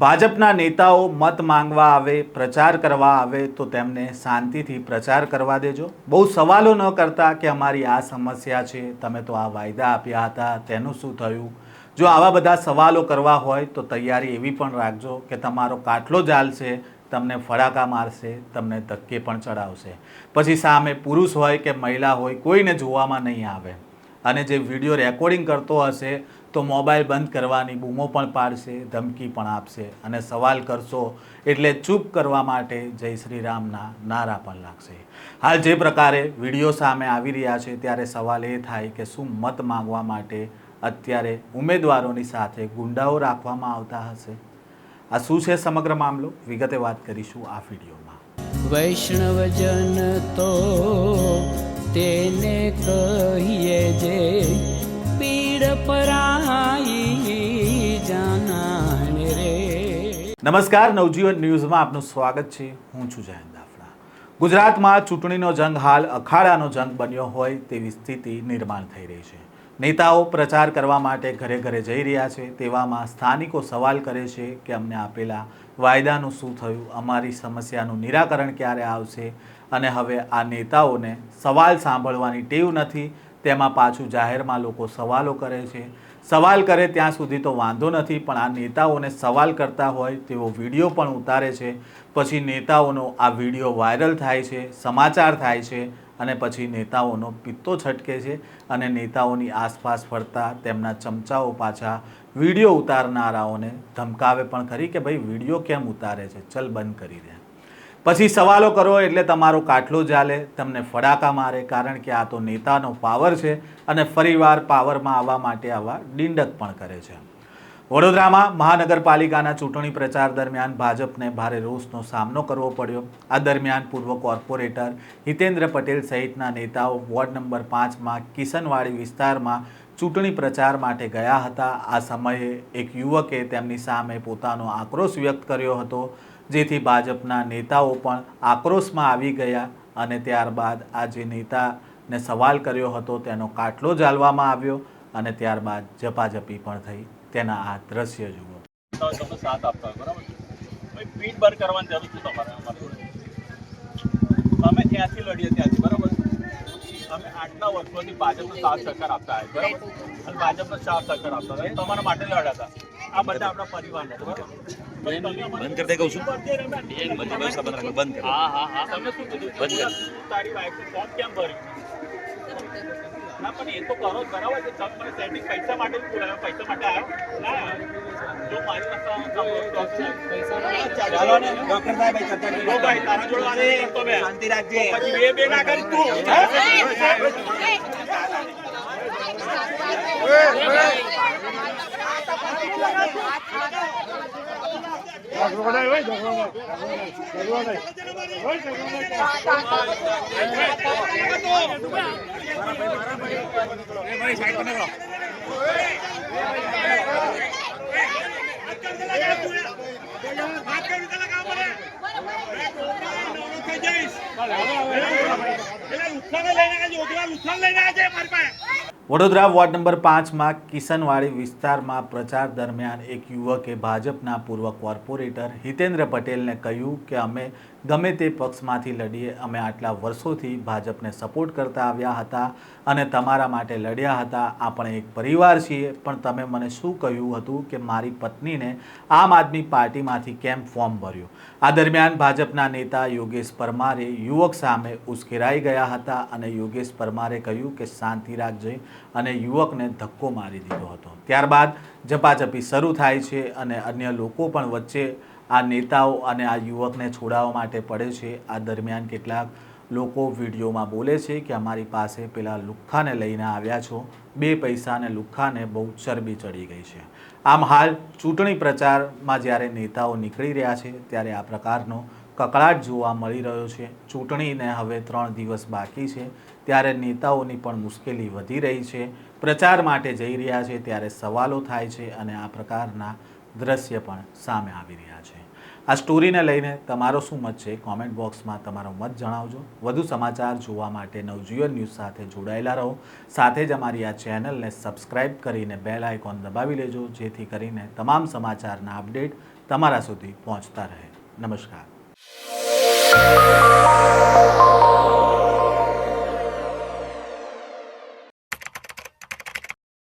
ભાજપના નેતાઓ મત માંગવા આવે, પ્રચાર કરવા આવે તો તેમને શાંતિથી પ્રચાર કરવા દેજો. બહુ સવાલો ન કરતા કે અમારી આ સમસ્યા છે, તમે તો આ વાયદા આપ્યા હતા, તેનું શું થયું. જો આવા બધા સવાલો કરવા હોય તો તૈયારી એવી પણ રાખજો કે તમારો કાટલો ચાલશે, તમને ફડાકા મારશે, તમને ધક્કે પણ ચડાવશે. પછી સામે પુરુષ હોય કે મહિલા હોય કોઈને જોવામાં નહીં આવે. અને જે વિડીયો રેકોર્ડિંગ કરતો હશે તો મોબાઈલ બંધ કરવાની બૂમો પણ પાડશે, ધમકી પણ આપશે અને સવાલ કરશો એટલે ચૂપ કરવા માટે જય શ્રી રામના નારા પણ લાગશે. હાલ જે પ્રકારે વિડીયો સામે આવી રહ્યા છે ત્યારે સવાલ એ થાય કે શું મત માંગવા માટે અત્યારે ઉમેદવારોની સાથે ગુંડાઓ રાખવામાં આવતા હશે? આ શું છે સમગ્ર મામલો, વિગતે વાત કરીશું આ વિડીયોમાં. વૈષ્ણવજન તો તેને કહીએ જે પીડ પરાઈ જાનાને રે. નમસ્કાર, નવજીવન ન્યૂઝમાં આપનું સ્વાગત છે. હું છું જયંત દાફડા. ગુજરાતમાં ચૂંટણીનો જંગ હાલ અખાડાનો જંગ બન્યો હોય તેવી સ્થિતિ નિર્માણ થઈ રહી છે. નેતાઓ પ્રચાર કરવા માટે ઘરે ઘરે જઈ રહ્યા છે. તેવામાં સ્થાનિકો સવાલ કરે છે કે અમને આપેલા વાયદાનું શું થયું, અમારી સમસ્યાનું નિરાકરણ ક્યારે આવશે. અને હવે આ નેતાઓને સવાલ સાંભળવાની ટેવ નથી, તેમાં પાછું જાહેરમાં લોકો સવાલો કરે છે. સવાલ કરે ત્યાં સુધી તો વાંધો નથી, પણ આ નેતાઓને સવાલ કરતા હોય તેવો વિડીયો પણ ઉતારે છે. પછી નેતાઓનો આ વિડીયો વાયરલ થાય છે, સમાચાર થાય છે અને પછી નેતાઓનો પિત્તો છટકે છે અને નેતાઓની આસપાસ ફરતા તેમના ચમચાઓ પાછા વિડીયો ઉતારનારાઓને ધમકાવે પણ ખરી કે ભાઈ વિડીયો કેમ ઉતારે છે, ચલ બંધ કરી દે. પછી સવાલો કરો એટલે તમારો કાટલો ચાલે, તમને ફડાકા મારે, કારણ કે આ તો નેતાનો પાવર છે અને ફરીવાર પાવરમાં આવવા માટે આવા ડિંડક પણ કરે છે. વડોદરામાં મહાનગરપાલિકાના ચૂંટણી પ્રચાર દરમિયાન ભાજપને ભારે રોષનો સામનો કરવો પડ્યો. આ દરમિયાન પૂર્વ કોર્પોરેટર હિતેન્દ્ર પટેલ સહિતના નેતાઓ વોર્ડ નંબર 5માં કિશનવાડી વિસ્તારમાં ચૂંટણી પ્રચાર માટે ગયા હતા. આ સમયે એક યુવકે તેમની સામે પોતાનો આક્રોશ વ્યક્ત કર્યો હતો, જેથી ભાજપના નેતાઓ પણ આક્રોશમાં આવી ગયા અને ત્યારબાદ આ જે નેતાને સવાલ કર્યો હતો તેનો કાટલો ઝાલવામાં આવ્યો અને ત્યારબાદ ઝપાઝપી પણ થઈ. તેના આ દ્રશ્ય જુઓ. તમે સાથ આપતા હોય બરાબર, ભાઈ પીઠ બર કરવાની જરૂર છે તમારે. અમે ત્યાંથી લડીએ ત્યાંથી બરાબર. અમે આટલા વર્ષોથી ભાજપનો સાથ સહકાર આપતા હોય બરાબર, અને ભાજપનો સાથ સહકાર આપતા હોય, તમારા માટે લડ્યા હતા. આ બધા આપણા પરિવારના બરાબર. બંધ કરી દે કહું છું, બંધ. હા હા હા, તમે શું કીધું? બંધ. તારી વાઈફ ફોર્મ કેમ ભર્યું? ના પણ એ તો કરો બરાબર છે. સબ મને સેટિંગ પૈસા માટે જ બોલાવ્યો, પૈસા માટે આવ્યો ના. જો મારી ભાઈ તારા જોડે વાત કરતો મેં, શાંતિ રાખજે. પછી બે ના કરી તું. વડોદરા વોર્ડ નંબર 5માં કિશનવાડી વિસ્તારમાં પ્રચાર દરમિયાન એક યુવકે ભાજપના પૂર્વ કોર્પોરેટર હિતેન્દ્ર પટેલને કહ્યું કે અમે ગમે તે પક્ષમાંથી લડીએ, અમે આટલા વર્ષોથી ભાજપને સપોર્ટ કરતા આવ્યા હતા અને તમારા માટે લડ્યા હતા. આપણે એક પરિવાર છીએ, પણ તમે મને શું કહ્યું હતું કે મારી પત્નીને આમ આદમી પાર્ટીમાંથી કેમ ફોર્મ ભર્યું? આ દરમિયાન ભાજપના નેતા યોગેશ પરમારે યુવક સામે ઉશ્કેરાઈ ગયા હતા અને યોગેશ પરમારે કહ્યું કે શાંતિ રાખજે અને યુવકને ધક્કો મારી દીધો હતો. ત્યારબાદ ઝપાઝપી શરૂ થાય છે અને અન્ય લોકો પણ વચ્ચે આ નેતાઓ અને આ યુવકને છોડાવવા માટે પડે છે. આ દરમિયાન કેટલાક લોકો વિડીયોમાં બોલે છે કે અમારી પાસે પેલા લુખ્ખાને લઈને આવ્યા છો, 2 પૈસાને લુખ્ખાને બહુ ચરબી ચડી ગઈ છે. આમ હાલ ચૂંટણી પ્રચારમાં જ્યારે નેતાઓ નીકળી રહ્યા છે ત્યારે આ પ્રકારનો કકળાટ જોવા મળી રહ્યો છે. ચૂંટણીને હવે 3 દિવસ બાકી છે ત્યારે નેતાઓની પણ મુશ્કેલી વધી રહી છે. પ્રચાર માટે જઈ રહ્યા છે ત્યારે સવાલો થાય છે અને આ પ્રકારના દ્રશ્ય પણ સામે આવી રહ્યા છે. આ સ્ટોરીને લઈને તમારો શું મત છે? કોમેન્ટ બોક્સમાં તમારો મત જણાવજો. વધુ સમાચાર જોવા માટે નવજીવન ન્યૂઝ સાથે જોડાયેલા રહો. સાથે જ અમારી આ ચેનલને સબસ્ક્રાઈબ કરીને બેલ આઇકોન દબાવી લેજો, જેથી કરીને તમામ સમાચારના અપડેટ તમારા સુધી પહોંચતા રહે. નમસ્કાર.